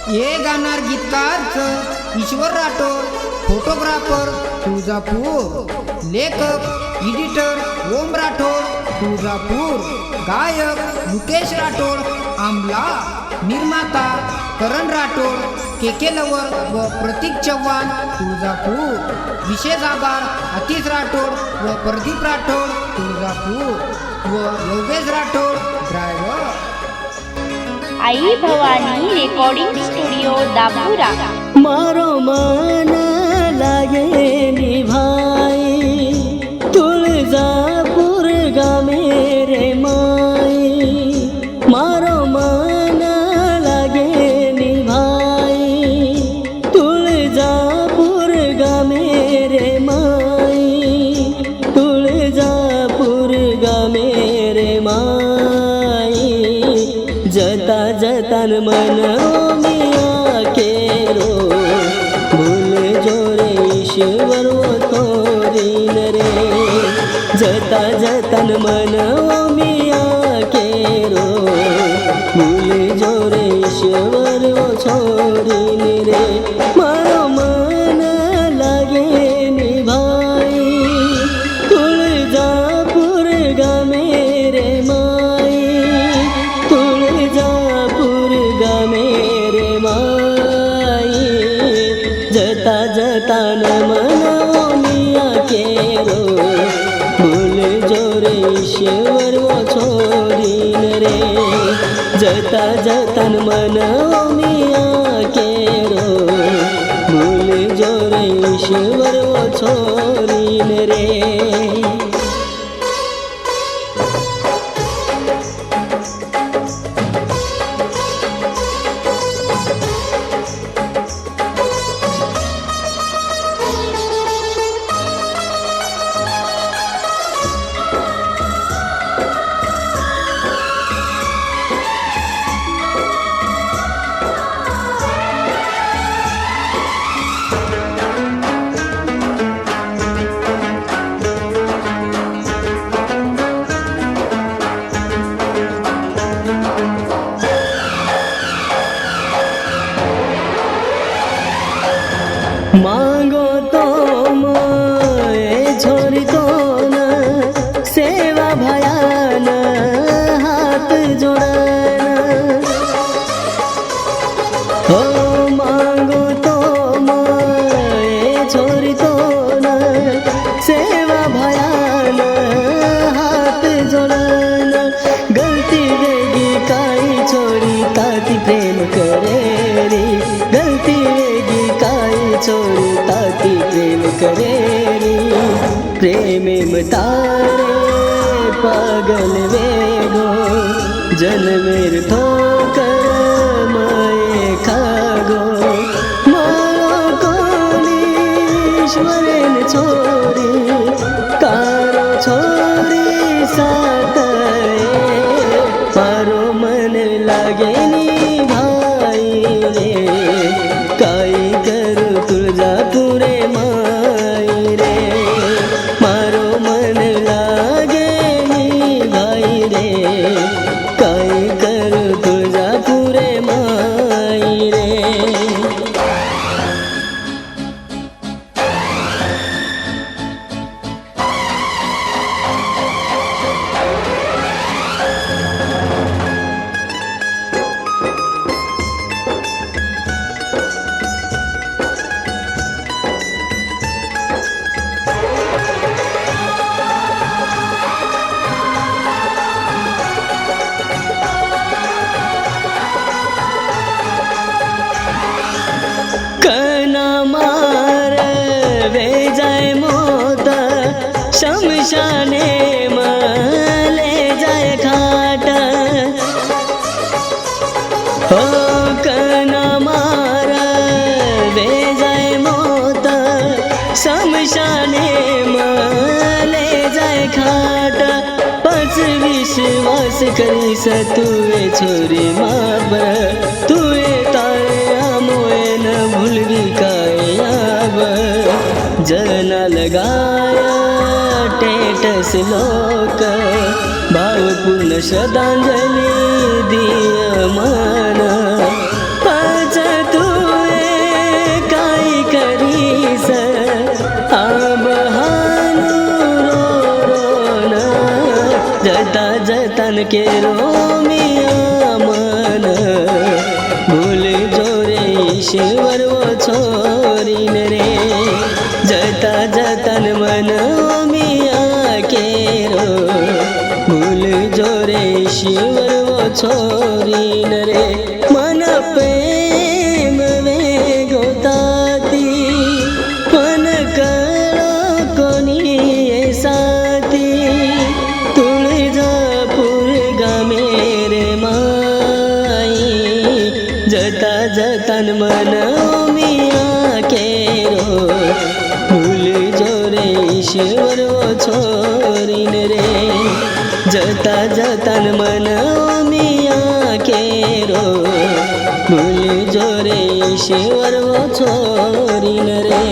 हे गाणार गीतकार ईश्वर राठोड, फोटोग्राफर तुळजापूर, लेखक एडिटर ओम राठोड तुळजापूर, गायक मुकेश राठोड आमला, निर्माता करण राठोड, के लवर व प्रतीक चव्हाण तुळजापूर. विशेष आभार आतिश राठोड व प्रदीप राठोड तुळजापूर व योगेश राठोड ड्रायव्हर. आई भवानी रेकॉर्डिंग स्टुडिओ दापुरा. मारो मन लागे निभाई तुळजापुर गामे रे माई. मारो मन लागे निभाई तुळजापुर गामे रे माई. तुळजापुर गामे रे माई. जता जतन मन मिया केरो भूल जोरे ईश्वर वो तोरीन रे. जता जतन मन मिया केरो भूल जोरे ईश्वर वो छोरीन रे. मारो मन लागे निभाई तुळजापुर गामे रे माई. तुळजापुर गामे रे माई. जता जता न मन मिया केरो भूल जोरे ईश्वर वो छोरीन रे. जता जतन मन मिया केरो भूल जोरे ईश्वर वो छोरीन रे. मांगो तो मोए छोरी तो न सेवा भयान हाथ जोड़न. हो मांगो तो मोए छोरी तो न सेवा भयान हाथ जोड़न. गलती वेगी काई छोरी ताती प्रेम करे रे. गलती वेगी काई छोरी ताती प्रेम करे रे. प्रेमे मतारे पागल वेगो जन्मेर ठोकर माये खागो. मारो कोलीश्वरन छोरी कारो छोरी साथ. मारो मन लागे निभाई रे. काई करू तुळजापुरे माई रे. मारो मन लागे निभाई रे. काई करू तुळजापुरे माई रे. कना मार वे जाय मोत शमशाने मले जाय खाट. हो कना मार वे जाय मोत शमशाने मले जाय खाट. पाच विश्वास करीस तुए छोरी मापर. तुए तारे आमोए न भूलगी कायाब. जना लगाया टेटस लोक भावपूर्ण श्रद्धांजली दिया मन. पाच जतन केरो मिया मन भूल जो रे ईश्वर वो छोरीन रे जता जतन मन मिया केरो भूल जो रे ईश्वर वो छोरीन रे मन प्रेम वे गोताती मन कळो कोणी साथी तुळजापूर गामे रे माई जता जतन मन मिया केरो भूल जो रे ईश्वर वो छोरीन रे जता जतन मन मिया केरो भूल जो रे ईश्वर वो छोरीन रे